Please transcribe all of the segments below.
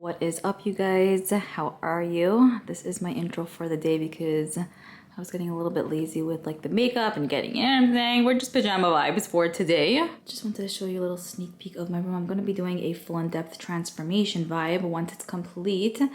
What is up, you guys? How are you? This is my intro for the day because I was getting a little bit lazy with like the makeup and getting in everything. We're just pajama vibes for today. Just wanted to show you a little sneak peek of my room. I'm going to be doing a full in-depth transformation vibe once it's complete. But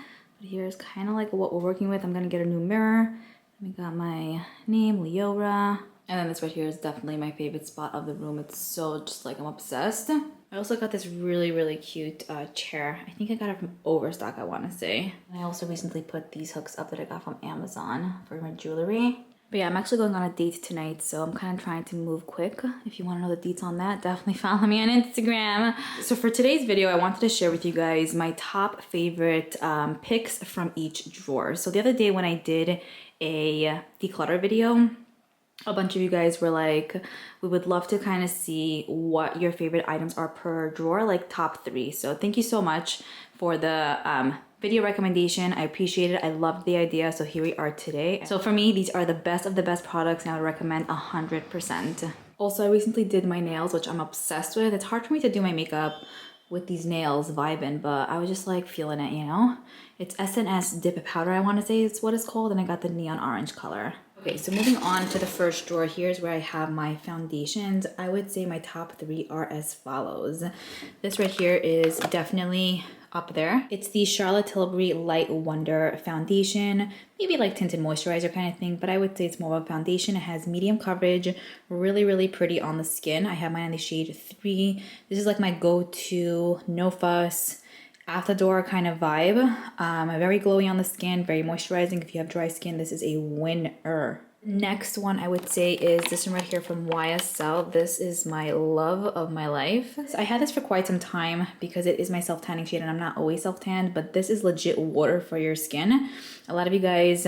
here's kind of like what we're working with. I'm going to get a new mirror. We got my name, Liora. And then this right here is definitely my favorite spot of the room. It's so just like I'm obsessed. I also got this really cute chair. I think I got it from Overstock, I want to say. And I also recently put these hooks up that I got from Amazon for my jewelry. But yeah, I'm actually going on a date tonight, so I'm kind of trying to move quick. If you want to know the deets on that, definitely follow me on Instagram. So for today's video, I wanted to share with you guys my top favorite picks from each drawer. So the other day when I did a declutter video, a bunch of you guys were like, we would love to kind of see what your favorite items are per drawer, like top 3. So thank you so much for the video recommendation. I appreciate it. I loved the idea. So here we are today. So for me, these are the best of the best products and I would recommend 100%. Also, I recently did my nails, which I'm obsessed with. It's hard for me to do my makeup with these nails vibing, but I was just like feeling it, you know? It's SNS Dip Powder, I want to say it's what it's called, and I got the neon orange color. Okay, so moving on to the first drawer, here's where I have my foundations. I would say my top 3 are as follows. This right here is definitely up there. It's the Charlotte Tilbury Light Wonder foundation, maybe like tinted moisturizer kind of thing, but I would say it's more of a foundation. It has medium coverage, really pretty on the skin. I have mine in the shade 3. This is like my go-to, no fuss, at the door kind of vibe. Very glowy on the skin, very moisturizing. If you have dry skin, this is a winner. Next one I would say is this one right here from YSL. This is my love of my life. I had this for quite some time because it is my self-tanning shade and I'm not always self-tanned, but this is legit water for your skin. A lot of you guys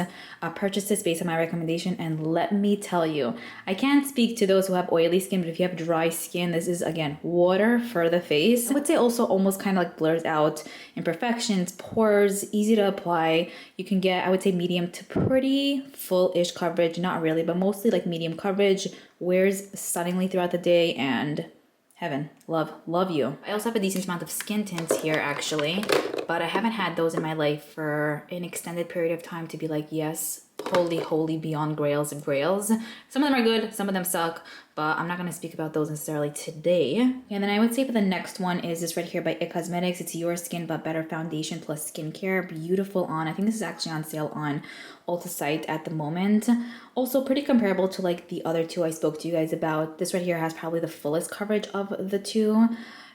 purchased this based on my recommendation, and let me tell you, I can't speak to those who have oily skin, but if you have dry skin, this is again water for the face. I would say also almost kind of like blurs out imperfections, pores, easy to apply. You can get, I would say, medium to pretty full-ish coverage, not really, but mostly like medium coverage, wears stunningly throughout the day, and heaven, love you. I also have a decent amount of skin tints here actually, but I haven't had those in my life for an extended period of time to be like, yes, holy beyond grails of grails. Some of them are good, some of them suck, but I'm not going to speak about those necessarily today. And then I would say for the next one is this right here by IT Cosmetics. It's Your Skin But Better Foundation plus Skincare. Beautiful on. I think this is actually on sale on Ulta site at the moment. Also pretty comparable to like the other 2 I spoke to you guys about. This right here has probably the fullest coverage of the 2.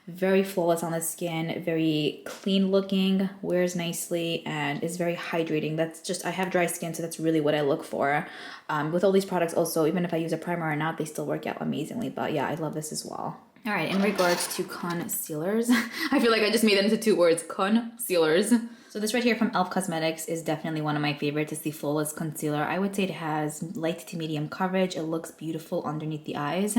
Very flawless on the skin, very clean looking, wears nicely, and is very hydrating. That's just, I have dry skin, so that's really what I look for. With all these products also, even if I use a primer or not, they still work out amazingly. But yeah, I love this as well. All right, in regards to concealers, I feel like I just made it into 2 words, concealers. So this right here from e.l.f. Cosmetics is definitely one of my favorites. It's the Flawless Concealer. I would say it has light to medium coverage. It looks beautiful underneath the eyes,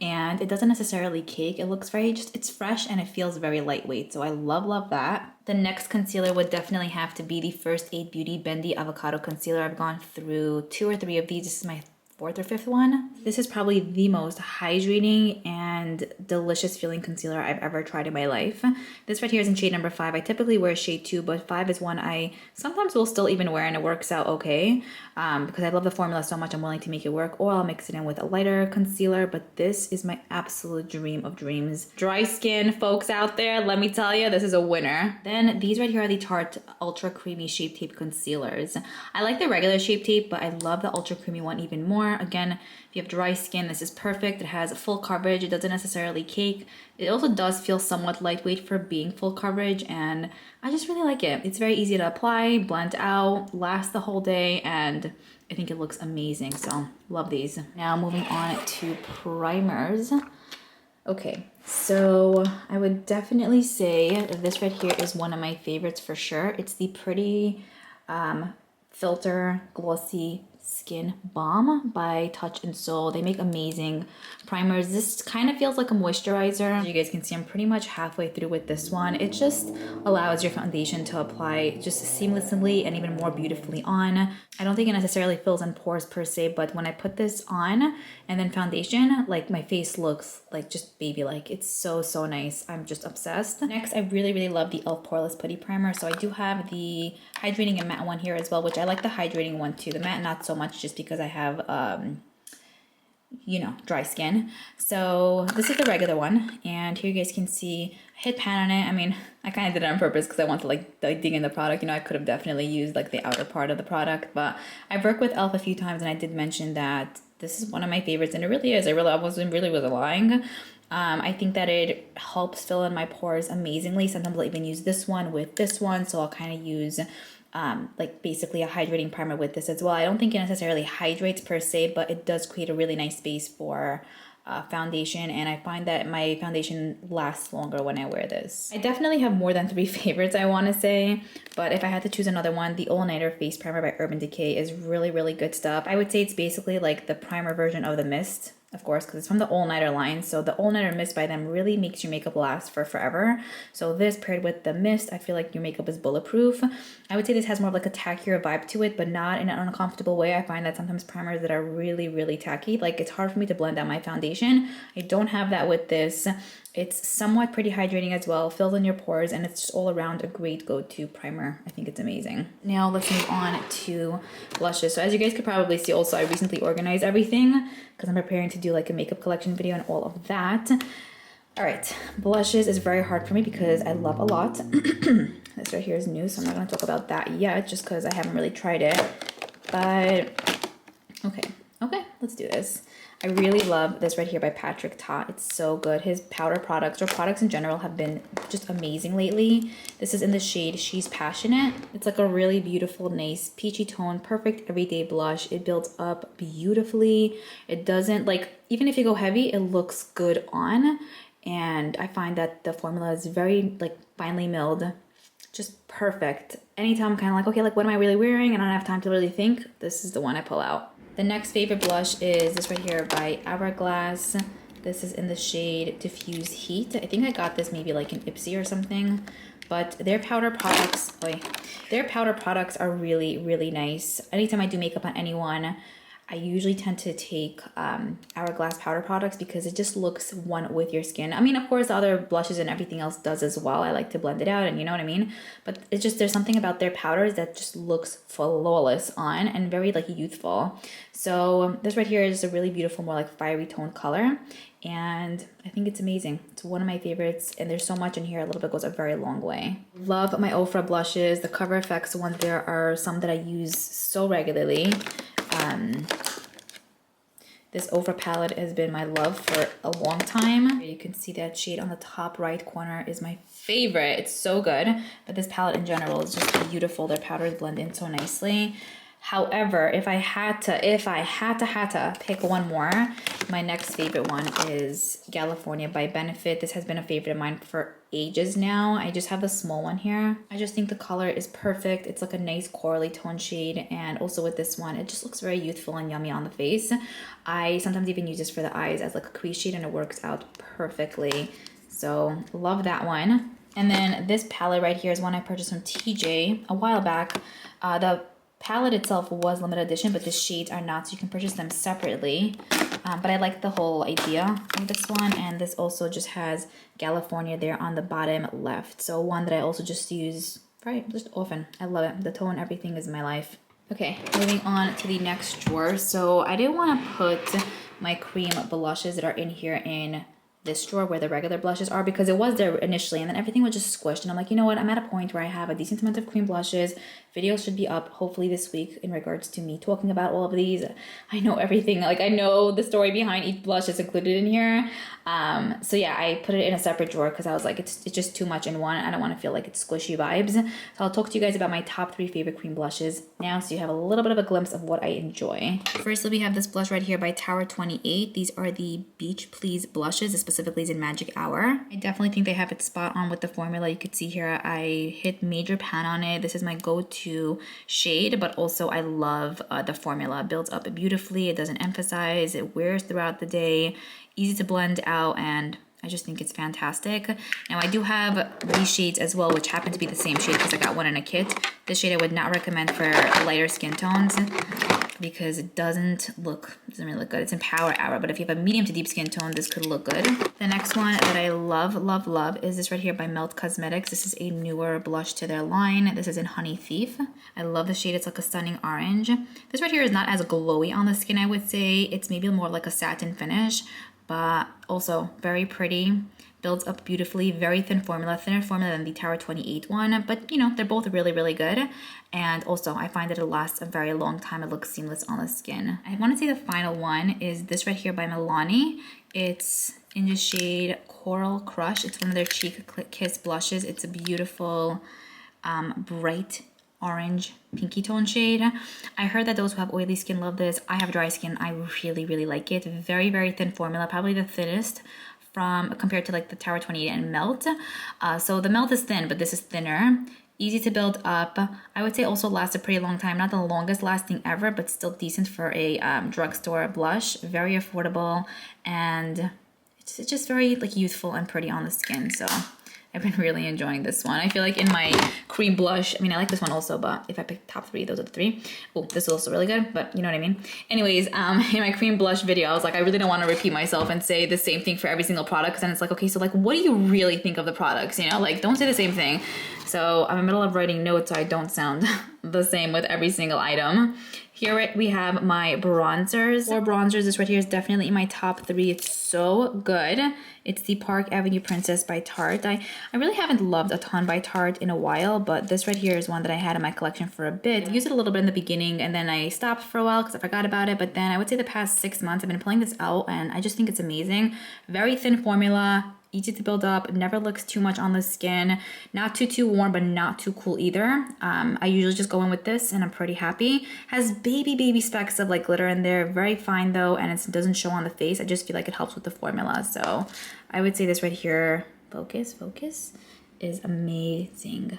and it doesn't necessarily cake. It looks very just, it's fresh and it feels very lightweight. So I love that. The next concealer would definitely have to be the First Aid Beauty Bendy Avocado Concealer. I've gone through 2 or 3 of these. This is my 4th or 5th one. This is probably the most hydrating and delicious feeling concealer I've ever tried in my life. This right here is in shade number 5. I typically wear shade 2, but 5 is one I sometimes will still even wear and it works out okay. Because I love the formula so much, I'm willing to make it work, or I'll mix it in with a lighter concealer, but this is my absolute dream of dreams. Dry skin folks out there, let me tell you, this is a winner. Then these right here are the Tarte Ultra Creamy Shape Tape Concealers. I like the regular Shape Tape, but I love the Ultra Creamy one even more. Again, if you have dry skin, this is perfect. It has full coverage. It doesn't necessarily cake. It also does feel somewhat lightweight for being full coverage, and I just really like it. It's very easy to apply, blend out, last the whole day, and I think it looks amazing. So love these. Now moving on to primers. Okay, so I would definitely say this right here is one of my favorites for sure. It's the Pretty Filter Glossy Skin Balm by Touch and Soul. They make amazing primers. This kind of feels like a moisturizer. As you guys can see, I'm pretty much halfway through with this one. It just allows your foundation to apply just seamlessly and even more beautifully on. I don't think it necessarily fills in pores per se, but when I put this on and then foundation, like my face looks like just baby-like. It's so, so nice. I'm just obsessed. Next, I really, really love the e.l.f. Poreless Putty Primer. So I do have the hydrating and matte one here as well, which I like the hydrating one too. The matte, not so much, just because I have, you know, dry skin. So this is the regular one, and here you guys can see I hit pan on it. I mean, I kind of did it on purpose because I want to like dig in the product. You know, I could have definitely used like the outer part of the product, but I've worked with e.l.f. a few times, and I did mention that this is one of my favorites, and it really is. I wasn't lying. I think that it helps fill in my pores amazingly. Sometimes I'll even use this one with this one, so I'll kind of use like basically a hydrating primer with this as well. I don't think it necessarily hydrates per se, but it does create a really nice base for foundation, and I find that my foundation lasts longer when I wear this. I definitely have more than 3 favorites, I want to say, but if I had to choose another one, the All Nighter Face Primer by Urban Decay is really, really good stuff. I would say it's basically like the primer version of the mist, of course, because it's from the All Nighter line. So the All Nighter Mist by them really makes your makeup last for forever. So this paired with the mist, I feel like your makeup is bulletproof. I would say this has more of like a tackier vibe to it, but not in an uncomfortable way. I find that sometimes primers that are really, really tacky, like it's hard for me to blend out my foundation. I don't have that with this. It's somewhat pretty hydrating as well, fills in your pores, and it's just all around a great go-to primer. I think it's amazing. Now let's move on to blushes. So as you guys could probably see also, I recently organized everything because I'm preparing to do like a makeup collection video and all of that. All right, blushes is very hard for me because I love a lot. This right here is new, so I'm not gonna talk about that yet just because I haven't really tried it. But okay, let's do this. I really love this right here by Patrick Ta. It's so good. His powder products, or products in general, have been just amazing lately. This is in the shade She's Passionate. It's like a really beautiful, nice peachy tone, perfect everyday blush. It builds up beautifully. It doesn't, like, even if you go heavy, it looks good on. And I find that the formula is very, like, finely milled. Just perfect. Anytime I'm kind of like, okay, like, what am I really wearing? And I don't have time to really think. This is the one I pull out. The next favorite blush is this right here by Hourglass. This is in the shade Diffuse Heat. I think I got this maybe like in Ipsy or something, but their powder products, are really, really nice. Anytime I do makeup on anyone, I usually tend to take Hourglass powder products because it just looks one with your skin. I mean, of course, the other blushes and everything else does as well. I like to blend it out, and you know what I mean? But it's just, there's something about their powders that just looks flawless on and very like youthful. So this right here is a really beautiful, more like fiery toned color. And I think it's amazing. It's one of my favorites, and there's so much in here. A little bit goes a very long way. Love my Ofra blushes. The Cover FX ones, there are some that I use so regularly. This Ofra palette has been my love for a long time. You can see that shade on the top right corner is my favorite. It's so good, but this palette in general is just beautiful. Their powders blend in so nicely. However, if I had to pick one more, my next favorite one is California by Benefit. This has been a favorite of mine for ages now. I just have the small one here. I just think the color is perfect. It's like a nice corally tone shade, and also with this one, it just looks very youthful and yummy on the face. I sometimes even use this for the eyes as like a crease shade, and it works out perfectly. So love that one. And then this palette right here is one I purchased from TJ a while back. The palette itself was limited edition, but the shades are not, so you can purchase them separately. But I like the whole idea of this one, and this also just has California there on the bottom left. So one that I also just use just often. I love it. The tone, everything is my life. Okay, moving on to the next drawer. So I didn't want to put my cream blushes that are in here in this drawer where the regular blushes are, because it was there initially and then everything was just squished, and I'm like, you know what, I'm at a point where I have a decent amount of cream blushes. Videos should be up hopefully this week in regards to me talking about all of these. I know everything, like I know the story behind each blush is included in here. So yeah, I put it in a separate drawer because I was like, it's just too much in one. I don't want to feel like it's squishy vibes. So I'll talk to you guys about my top 3 favorite cream blushes now, so you have a little bit of a glimpse of what I enjoy. First, we have this blush right here by Tower 28. These are the Beach Please blushes. This specifically is in Magic Hour. I definitely think they have it spot on with the formula. You could see here I hit major pan on it. This is my go-to shade, but also I love the formula. It builds up beautifully. It doesn't emphasize. It wears throughout the day. Easy to blend out, and I just think it's fantastic. Now I do have these shades as well, which happen to be the same shade because I got one in a kit. This shade I would not recommend for lighter skin tones because it doesn't really look good. It's in Power Hour, but if you have a medium to deep skin tone, this could look good. The next one that I love, love, love is this right here by Melt Cosmetics. This is a newer blush to their line. This is in Honey Thief. I love the shade. It's like a stunning orange. This right here is not as glowy on the skin, I would say. It's maybe more like a satin finish, but also very pretty. Builds up beautifully, very thin formula, thinner formula than the Tower 28 one, but you know, they're both really, really good. And also I find that it lasts a very long time. It looks seamless on the skin. I want to say the final one is this right here by Milani. It's in the shade Coral Crush. It's one of their Cheek Kiss blushes. It's a beautiful, bright orange pinky tone shade. I heard that those who have oily skin love this. I have dry skin. I really, really like it. Very, very thin formula, probably the thinnest compared to like the Tower 28 and Melt. So the Melt is thin, but this is thinner. Easy to build up. I would say also lasts a pretty long time. Not the longest lasting ever, but still decent for a drugstore blush. Very affordable, and it's just very like youthful and pretty on the skin. So I've been really enjoying this one. I feel like in my cream blush, I mean, I like this one also, but if I pick top three, those are the three. Oh, this is also really good, but you know what I mean? Anyways, in my cream blush video, I was like, I really don't want to repeat myself and say the same thing for every single product, because then it's like, okay, so like, what do you really think of the products? You know, like, don't say the same thing. So I'm in the middle of writing notes so I don't sound the same with every single item. Here we have my bronzers. For bronzers, this right here is definitely in my top three. It's so good. It's the Park Avenue Princess by Tarte. I really haven't loved a ton by Tarte in a while, but this right here is one that I had in my collection for a bit. I used it a little bit in the beginning, and then I stopped for a while because I forgot about it. But then I would say the past 6 months, I've been pulling this out, and I just think it's amazing. Very thin formula, easy to build up, never looks too much on the skin, not too warm, but not too cool either. I usually just go in with this and I'm pretty happy. Has baby specks of like glitter in there, very fine though, and it doesn't show on the face. I just feel like it helps with the formula. So I would say this right here, focus, is amazing.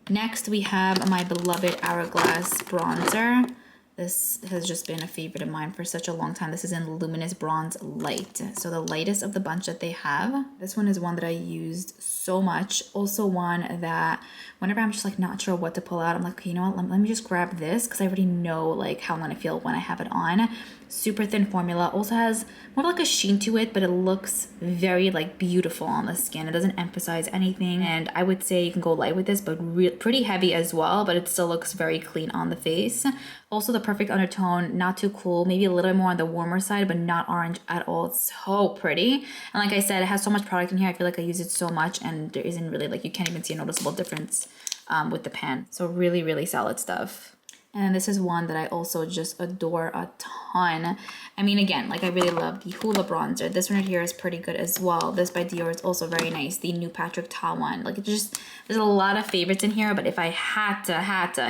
Next we have my beloved Hourglass bronzer. This has just been a favorite of mine for such a long time. This is in Luminous Bronze Light. So the lightest of the bunch that they have. This one is one that I used so much. Also one that whenever I'm just like not sure what to pull out, I'm like, okay, you know what, let me just grab this because I already know like how I'm gonna feel when I have it on. Super thin formula. Also has more like a sheen to it, but it looks very like beautiful on the skin. It doesn't emphasize anything, and I would say you can go light with this, but pretty heavy as well, but it still looks very clean on the face. Also the perfect undertone, not too cool, maybe a little bit more on the warmer side, but not orange at all. It's so pretty. And like I said, it has so much product in here. I feel like I use it so much, and there isn't really like, you can't even see a noticeable difference with the pan. So really, really solid stuff. And this is one that I also just adore a ton. I mean, again, like I really love the Hoola bronzer. This one right here is pretty good as well. This by Dior is also very nice. The new Patrick Ta one. Like it just, there's a lot of favorites in here, but if I had to,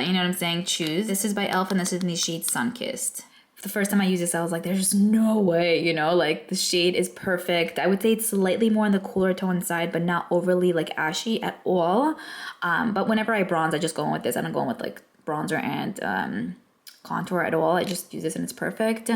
you know what I'm saying, choose. This is by e.l.f. and this is in the shade Sunkissed. The first time I used this, I was like, there's just no way, you know, like the shade is perfect. I would say it's slightly more on the cooler tone side, but not overly like ashy at all. But whenever I bronze, I just go in with this. I don't go in with like bronzer and contour at all. I just use this and it's perfect.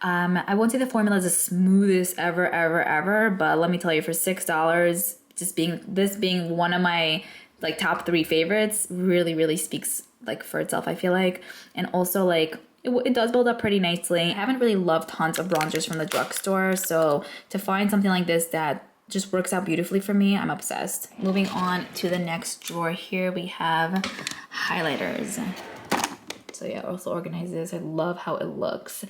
I won't say the formula is the smoothest ever, but let me tell you, for $6, just being one of my like top 3 favorites really speaks like for itself, I feel like. And also like it does build up pretty nicely. I haven't really loved tons of bronzers from the drugstore, so to find something like this that just works out beautifully for me, I'm obsessed. Moving on to the next drawer, here we have highlighters. So yeah, also organize this. I love how it looks.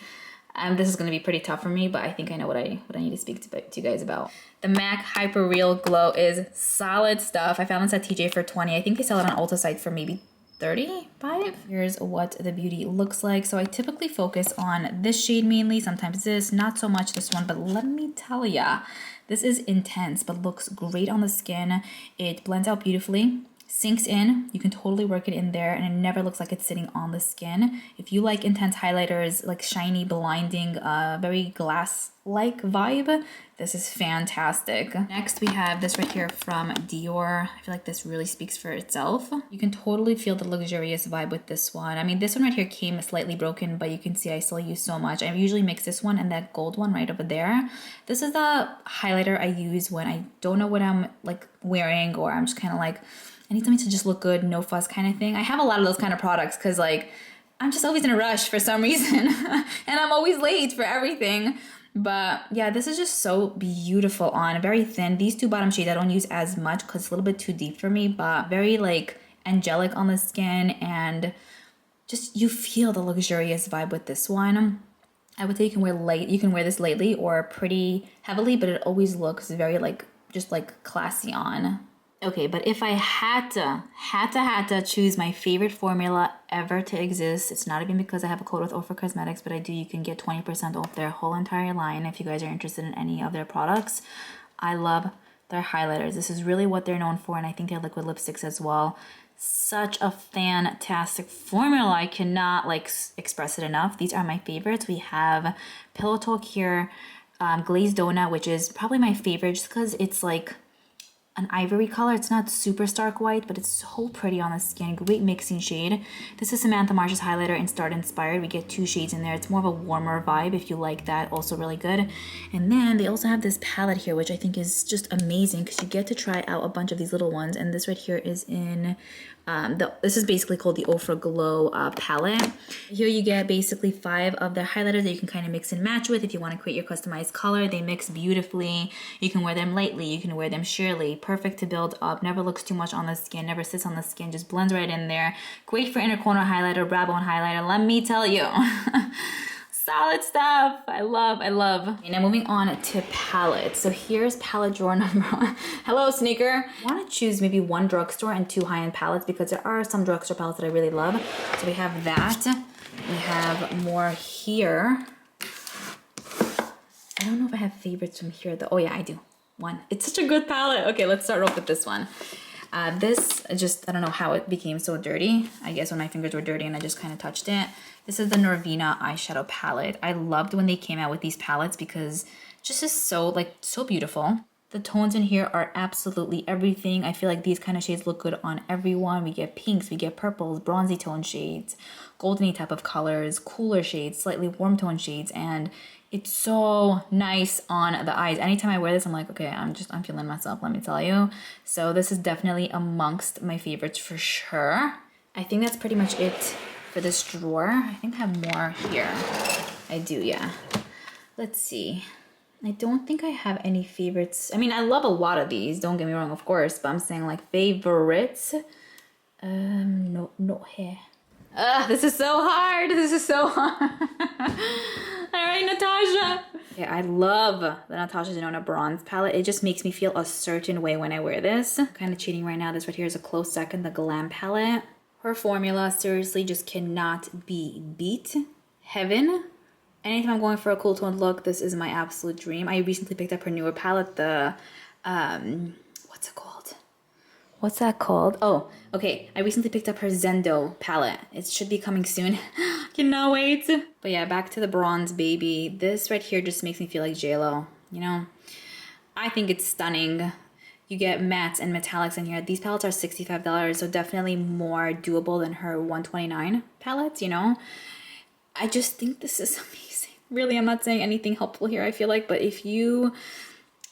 This is gonna be pretty tough for me, but I think I know what I need to speak to you guys about. The MAC Hyper Real Glow is solid stuff. I found this at TJ for 20. I think they sell it on Ulta site for maybe 35. Here's what the beauty looks like. So I typically focus on this shade mainly, sometimes this, not so much this one, but let me tell ya, this is intense, but looks great on the skin. It blends out beautifully. sinks in. You can totally work it in there and it never looks like it's sitting on the skin. If you like intense highlighters, like shiny, blinding, very glass-like vibe, this is fantastic. Next, we have this right here from Dior. I feel like this really speaks for itself. You can totally feel the luxurious vibe with this one. I mean, this one right here came slightly broken, but you can see I still use so much. I usually mix this one and that gold one right over there. This is the highlighter I use when I don't know what I'm like wearing, or I'm just kind of like, I need something to just look good, no fuss kind of thing. I have a lot of those kind of products because like I'm just always in a rush for some reason and I'm always late for everything. But yeah, this is just so beautiful on, very thin. These two bottom shades I don't use as much because it's a little bit too deep for me, but very like angelic on the skin, and just you feel the luxurious vibe with this one. I would say you can wear this lightly or pretty heavily, but it always looks very like just like classy on. Okay, but if I had to choose my favorite formula ever to exist, it's not even because I have a code with Ofra Cosmetics, but I do. You can get 20% off their whole entire line if you guys are interested in any of their products. I love their highlighters. This is really what they're known for, and I think their liquid lipsticks as well. Such a fantastic formula. I cannot like express it enough. These are my favorites. We have Pillow Talk here, Glazed Donut, which is probably my favorite just because it's like an ivory color. It's not super stark white, but it's so pretty on the skin. Great mixing shade. This is Samantha Marsh's highlighter in Start Inspired. We get 2 shades in there. It's more of a warmer vibe if you like that. Also really good. And then they also have this palette here, which I think is just amazing because you get to try out a bunch of these little ones. And this right here is in this is basically called the Ofra Glow palette. Here you get basically 5 of their highlighters that you can kind of mix and match with if you want to create your customized color. They mix beautifully. You can wear them lightly. You can wear them sheerly. Perfect to build up. Never looks too much on the skin. Never sits on the skin. Just blends right in there. Great for inner corner highlighter, brow bone highlighter. Let me tell you. Solid stuff. I love. And now moving on to palettes. So here's palette drawer number one. Hello, sneaker. I want to choose maybe 1 drugstore and 2 high-end palettes because there are some drugstore palettes that I really love. So we have that. We have more here. I don't know if I have favorites from here though. Oh yeah, I do. 1. It's such a good palette. Okay, let's start off with this one. This just, I don't know how it became so dirty. I guess when my fingers were dirty and I just kind of touched it. This is the Norvina eyeshadow palette. I loved when they came out with these palettes because just is so beautiful. The tones in here are absolutely everything. I feel like these kind of shades look good on everyone. We get pinks, we get purples, bronzy tone shades, goldeny type of colors, cooler shades, slightly warm tone shades, and it's so nice on the eyes. Anytime I wear this, I'm like, okay, I'm feeling myself, let me tell you. So this is definitely amongst my favorites for sure. I think that's pretty much it for this drawer. I think I have more here. I do, yeah. Let's see. I don't think I have any favorites. I mean, I love a lot of these, don't get me wrong, of course, but I'm saying like favorites. No hair. This is so hard. This is so hard. All right, Natasha. Okay, I love the Natasha Denona Bronze palette. It just makes me feel a certain way when I wear this. I'm kind of cheating right now. This right here is a close second, the Glam palette. Her formula seriously just cannot be beat. Heaven. Anytime I'm going for a cool toned look, this is my absolute dream. I recently picked up her newer palette, the, what's it called? What's that called? Oh, okay. I recently picked up her Zendo palette. It should be coming soon. Cannot wait. But yeah, back to the bronze baby. This right here just makes me feel like JLo, you know? I think it's stunning. You get mattes and metallics in here. These palettes are $65, so definitely more doable than her $129 palettes, you know? I just think this is amazing. Really, I'm not saying anything helpful here, I feel like, but if you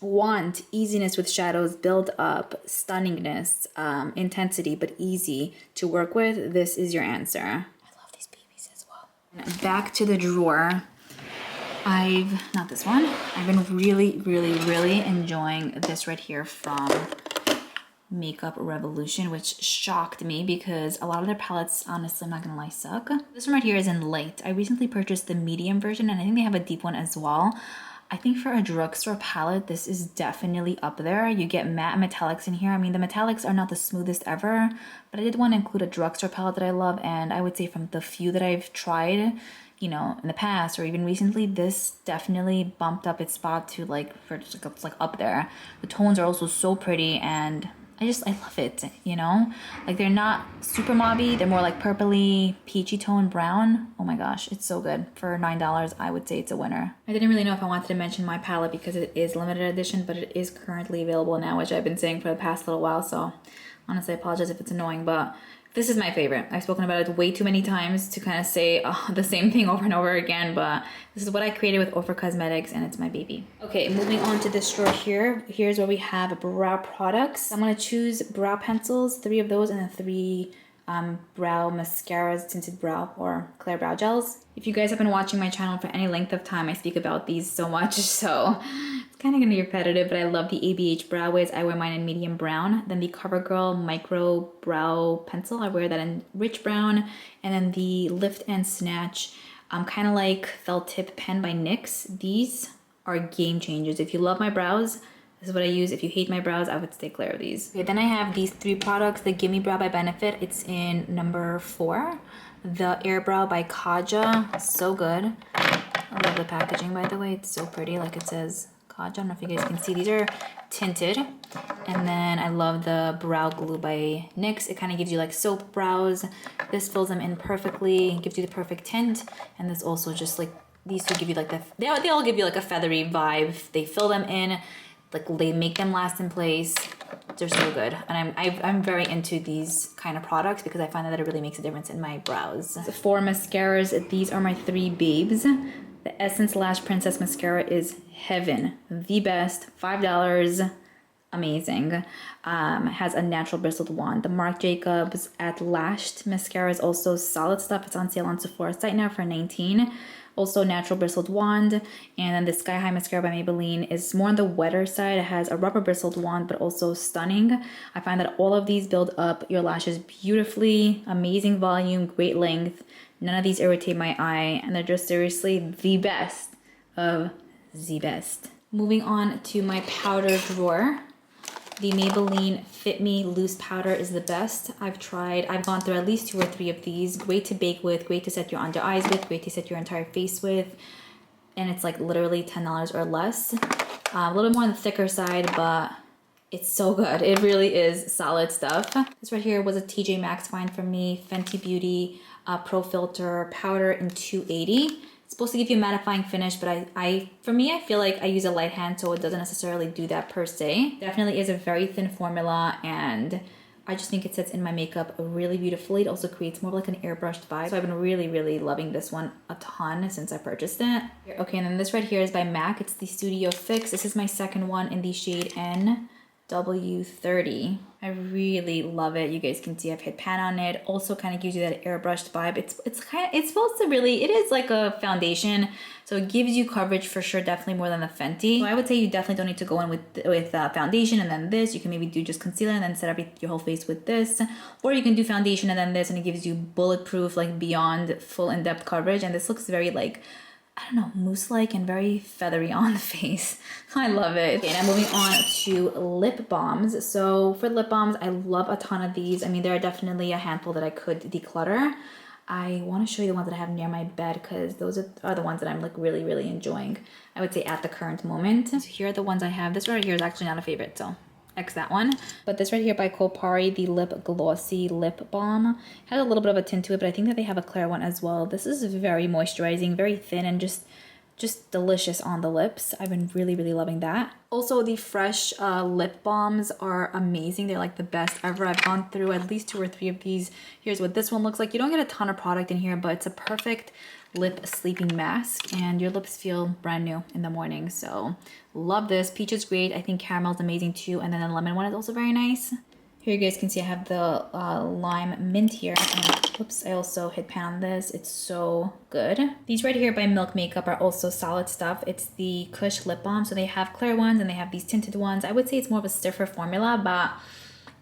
want easiness with shadows, build up, stunningness, intensity, but easy to work with, this is your answer. I love these babies as well. Back to the drawer. Not this one. I've been really enjoying this right here from Makeup Revolution, which shocked me because a lot of their palettes, honestly, I'm not gonna lie, suck. This one right here is in light. I recently purchased the medium version and I think they have a deep one as well. I think for a drugstore palette, this is definitely up there. You get matte metallics in here. I mean, the metallics are not the smoothest ever, but I did want to include a drugstore palette that I love, and I would say from the few that I've tried, you know, in the past or even recently, this definitely bumped up its spot to like, it's like up there. The tones are also so pretty, and I love it, you know? Like they're not super mauvey, they're more like purpley, peachy tone brown. Oh my gosh, it's so good. For $9, I would say it's a winner. I didn't really know if I wanted to mention my palette because it is limited edition, but it is currently available now, which I've been saying for the past little while, so honestly, I apologize if it's annoying, but this is my favorite. I've spoken about it way too many times to kind of say the same thing over and over again, but this is what I created with Ofra Cosmetics and it's my baby. Okay, moving on to this drawer here. Here's where we have brow products. I'm gonna choose brow pencils, 3 of those, and then 3 brow mascaras, tinted brow or clear brow gels. If you guys have been watching my channel for any length of time, I speak about these so much, so it's kind of gonna be repetitive, but I love the ABH Brow Wiz. I wear mine in medium brown. Then the CoverGirl Micro Brow Pencil, I wear that in rich brown. And then the Lift and Snatch, kind of like felt tip pen by NYX. These are game changers. If you love my brows, this is what I use. If you hate my brows, I would stay clear of these. Okay, then I have these 3 products. The Gimme Brow by Benefit. It's in number 4. The Air Brow by Kaja. So good. I love the packaging, by the way. It's so pretty. Like it says Kaja. I don't know if you guys can see. These are tinted. And then I love the Brow Glue by NYX. It kind of gives you like soap brows. This fills them in perfectly. Gives you the perfect tint. And this also just like, these two give you like they all give you like a feathery vibe. They fill them in. Like they make them last in place. They're so good, and I'm very into these kind of products because I find that it really makes a difference in my brows. For mascaras, these are my 3 babes. The Essence Lash Princess mascara is heaven, the best, $5, amazing. Has a natural bristled wand. The Marc Jacobs At Lashed mascara is also solid stuff. It's on sale on Sephora's site now for $19. Also natural bristled wand. And then the Sky High mascara by Maybelline is more on the wetter side. It has a rubber bristled wand, but also stunning. I find that all of these build up your lashes beautifully. Amazing volume, great length. None of these irritate my eye, and they're just seriously the best of the best. Moving on to my powder drawer. The Maybelline Fit Me Loose Powder is the best. I've gone through at least 2 or 3 of these. Great to bake with, great to set your under eyes with, great to set your entire face with. And it's like literally $10 or less. A little more on the thicker side, but it's so good. It really is solid stuff. This right here was a TJ Maxx find for me. Fenty Beauty Pro Filter Powder in 280. It's supposed to give you a mattifying finish, but for me, I feel like I use a light hand, so it doesn't necessarily do that per se. Definitely is a very thin formula, and I just think it sits in my makeup really beautifully. It also creates more like an airbrushed vibe. So I've been really, really loving this one a ton since I purchased it. Okay, and then this right here is by MAC. It's the Studio Fix. This is my second one in the shade NW30. I really love it. You guys can see I've hit pan on it. Also kind of gives you that airbrushed vibe. It's supposed to really, it is like a foundation, so it gives you coverage for sure, definitely more than the Fenty. So I would say you definitely don't need to go in with foundation and then this. You can maybe do just concealer and then set up your whole face with this, or you can do foundation and then this, and it gives you bulletproof, like beyond full in-depth coverage. And this looks very like, I don't know, mousse-like and very feathery on the face. I love it. Okay, now moving on to lip balms. So for lip balms, I love a ton of these. I mean, there are definitely a handful that I could declutter. I want to show you the ones that I have near my bed because those are the ones that I'm like really, really enjoying, I would say, at the current moment. So here are the ones I have. This right here is actually not a favorite, so X that one. But this right here by Kopari, the Lip Glossy Lip Balm, has a little bit of a tint to it, but I think that they have a clear one as well. This is very moisturizing, very thin, and just delicious on the lips. I've been really, really loving that. Also, the Fresh lip balms are amazing. They're like the best ever. I've gone through at least 2 or 3 of these. Here's what this one looks like. You don't get a ton of product in here, but it's a perfect lip sleeping mask, and your lips feel brand new in the morning. So love this. Peach is great. I think caramel is amazing too, and then the lemon one is also very nice. Here you guys can see I have the lime mint here, and oops, I also hit pan on this. It's so good. These right here by Milk Makeup are also solid stuff. It's the Kush lip balm, so they have clear ones and they have these tinted ones. I would say it's more of a stiffer formula, but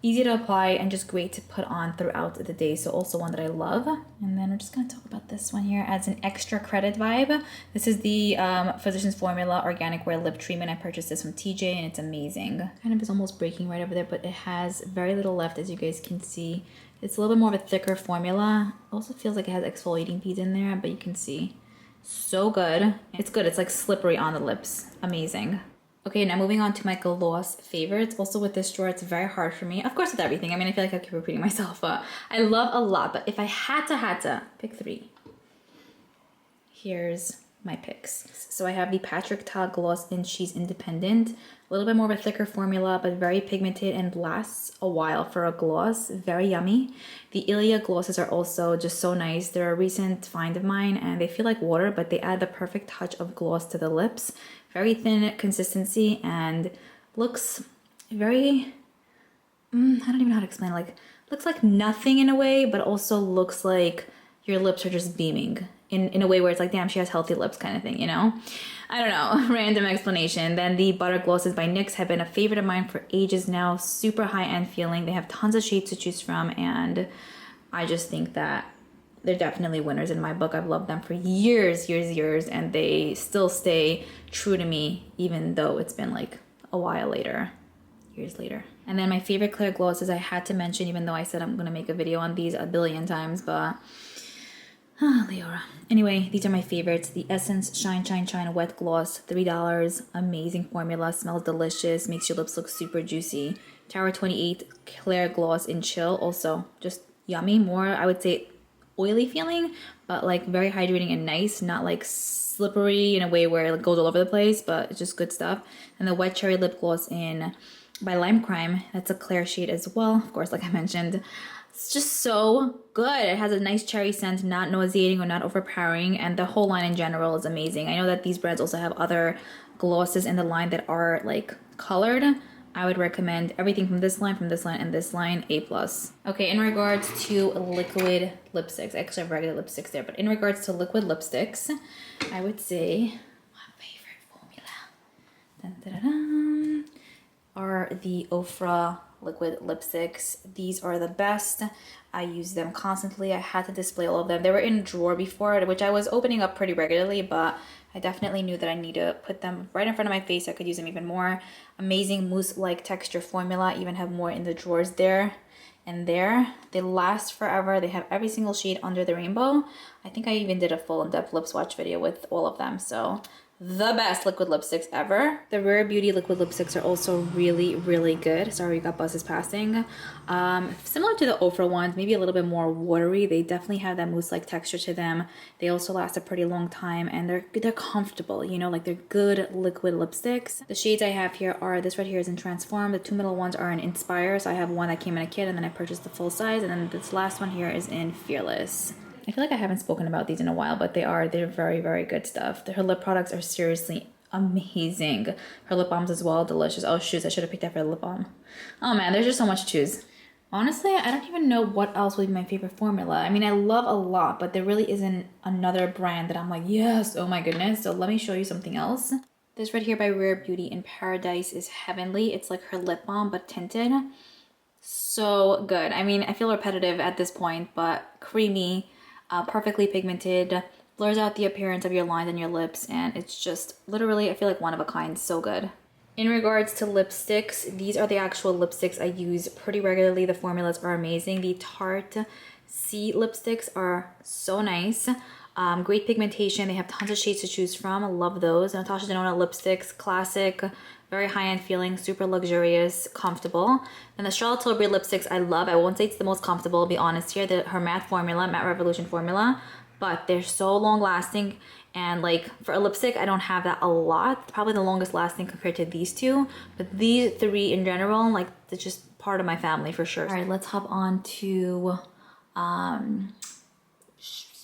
easy to apply and just great to put on throughout the day. So also one that I love. And then we're just gonna talk about this one here as an extra credit vibe. This is the Physicians Formula Organic Wear Lip Treatment. I purchased this from TJ and it's amazing. Kind of is almost breaking right over there, but it has very little left, as you guys can see. It's a little bit more of a thicker formula. Also feels like it has exfoliating beads in there, but you can see. So good. It's good. It's like slippery on the lips. Amazing. Okay, now moving on to my gloss favorites. Also with this drawer, it's very hard for me. Of course with everything. I mean, I feel like I keep repeating myself, but I love a lot. But if I had to pick three, here's my picks. So I have the Patrick Ta Gloss in She's Independent. A little bit more of a thicker formula, but very pigmented and lasts a while for a gloss. Very yummy. The Ilia glosses are also just so nice. They're a recent find of mine and they feel like water, but they add the perfect touch of gloss to the lips. Very thin consistency and looks very, I don't even know how to explain it. Like, looks like nothing in a way, but also looks like your lips are just beaming in a way where it's like, damn, she has healthy lips kind of thing, you know? I don't know, random explanation. Then the Butter Glosses by NYX have been a favorite of mine for ages now. Super high-end feeling. They have tons of shades to choose from, and I just think that they're definitely winners in my book. I've loved them for years, and they still stay true to me, even though it's been like a while later, years later. And then my favorite clear glosses I had to mention, even though I said I'm gonna make a video on these a billion times, but Liora. Anyway, these are my favorites. The Essence Shine Shine Shine Wet Gloss, $3. Amazing formula, smells delicious, makes your lips look super juicy. Tower 28 Clear Gloss in Chill, also just yummy. More, I would say, oily feeling, but like very hydrating and nice, not like slippery in a way where it goes all over the place, but it's just good stuff. And the Wet Cherry Lip Gloss in by Lime Crime, that's a clear shade as well, of course, like I mentioned. It's just so good. It has a nice cherry scent, not nauseating or not overpowering, and the whole line in general is amazing. I know that these brands also have other glosses in the line that are like colored. I would recommend everything from this line, and this line, A+. Okay, in regards to liquid lipsticks, I actually have regular lipsticks there, but in regards to liquid lipsticks, I would say my favorite formula are the Ofra liquid lipsticks. These are the best. I use them constantly. I had to display all of them. They were in a drawer before, which I was opening up pretty regularly, but I definitely knew that I need to put them right in front of my face so I could use them even more. Amazing mousse-like texture formula. Even have more in the drawers there and there. They last forever. They have every single shade under the rainbow. I think I even did a full in-depth lip swatch video with all of them, so the best liquid lipsticks ever. The Rare Beauty liquid lipsticks are also really good. Sorry, we got buses passing. Similar to the Ofra ones, maybe a little bit more watery. They definitely have that mousse-like texture to them. They also last a pretty long time, and they're comfortable, you know, like they're good liquid lipsticks. The shades I have here are, this right here is in Transform. The two middle ones are in Inspire. So I have one that came in a kit, and then I purchased the full size, and then this last one here is in Fearless. I feel like I haven't spoken about these in a while, but they're very good stuff. Her lip products are seriously amazing. Her lip balms as well, delicious. Oh shoot, I should have picked that for the lip balm. Oh man, there's just so much to choose. Honestly, I don't even know what else would be my favorite formula. I mean, I love a lot, but there really isn't another brand that I'm like, yes, oh my goodness. So let me show you something else. This right here by Rare Beauty in Paradise is heavenly. It's like her lip balm, but tinted. So good. I mean, I feel repetitive at this point, but creamy. Perfectly pigmented, blurs out the appearance of your lines and your lips, and it's just literally, I feel like one of a kind. So good. In regards to lipsticks, these are the actual lipsticks I use pretty regularly. The formulas are amazing. The Tarte C lipsticks are so nice. Great pigmentation. They have tons of shades to choose from. I love those. Natasha Denona lipsticks, classic, very high-end feeling, super luxurious, comfortable. And the Charlotte Tilbury lipsticks I love. I won't say it's the most comfortable, I'll be honest here. Her matte formula, Matte Revolution formula, but they're so long-lasting. And like for a lipstick, I don't have that a lot. Probably the longest lasting compared to these two. But these three in general, like they're just part of my family for sure. All right, let's hop on to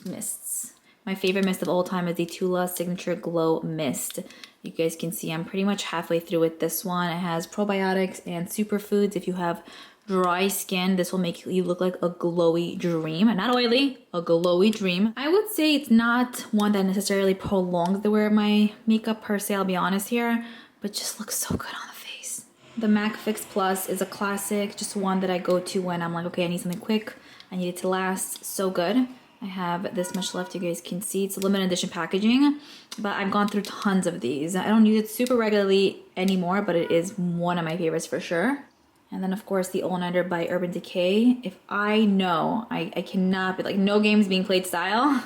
mists. My favorite mist of all time is the Tula Signature Glow Mist. You guys can see I'm pretty much halfway through with this one. It has probiotics and superfoods. If you have dry skin, this will make you look like a glowy dream. Not oily, a glowy dream. I would say it's not one that necessarily prolongs the wear of my makeup per se, I'll be honest here, but just looks so good on the face. The MAC Fix Plus is a classic, just one that I go to when I'm like, okay, I need something quick. I need it to last. So good. I have this much left, you guys can see. It's a limited edition packaging, but I've gone through tons of these. I don't use it super regularly anymore, but it is one of my favorites for sure. And then of course the All Nighter by Urban Decay. If I know, I cannot be like, no games being played style.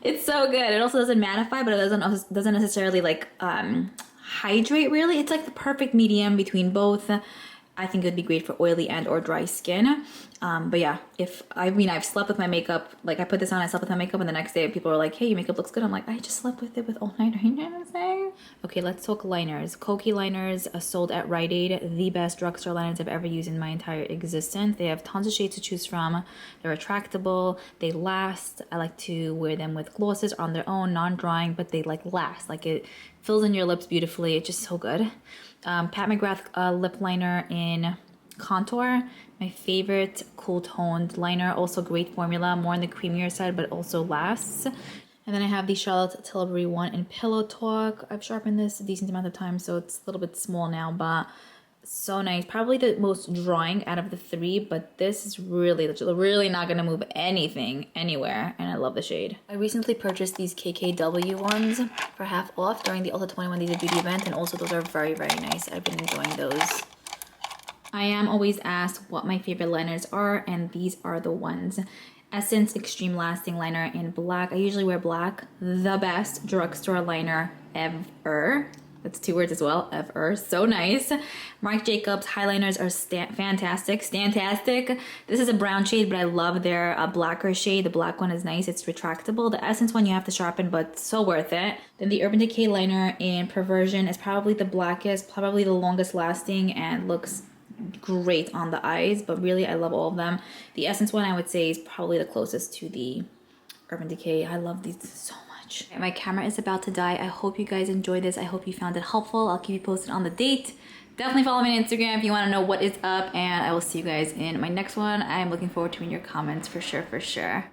It's so good. It also doesn't mattify, but it doesn't necessarily like hydrate really. It's like the perfect medium between both. I think it would be great for oily and or dry skin. But yeah, I've slept with my makeup. Like I put this on, I slept with my makeup, and the next day people are like, hey, your makeup looks good. I'm like, I just slept with it with all night. You know what I'm saying? Okay, let's talk liners. Kokie liners sold at Rite Aid. The best drugstore liners I've ever used in my entire existence. They have tons of shades to choose from. They're retractable. They last. I like to wear them with glosses on their own, non-drying, but they like last. Like it fills in your lips beautifully. It's just so good. Pat McGrath lip liner in contour. My favorite cool toned liner. Also great formula, more on the creamier side, but also lasts. And then I have the Charlotte Tilbury one in Pillow Talk. I've sharpened this a decent amount of time, so it's a little bit small now, but so nice. Probably the most drying out of the three, but this is really not gonna move anything anywhere, and I love the shade. I recently purchased these KKW ones for half off during the Ulta 21 Days of Beauty event, and also those are very, very nice. I've been enjoying those. I am always asked what my favorite liners are, and these are the ones. Essence Extreme Lasting Liner in black. I usually wear black. The best drugstore liner ever. That's 2 words as well, ever. So nice. Marc Jacobs highliners are fantastic. Stantastic. This is a brown shade, but I love their blacker shade. The black one is nice. It's retractable. The Essence one you have to sharpen, but so worth it. Then the Urban Decay liner in Perversion is probably the blackest, probably the longest lasting, and looks great on the eyes, but really I love all of them. The Essence one I would say is probably the closest to the Urban Decay. I love these so much. My camera is about to die. I hope you guys enjoyed this. I hope you found it helpful. I'll keep you posted on the date. Definitely follow me on Instagram if you want to know what is up, and I will see you guys in my next one. I am looking forward to reading your comments for sure.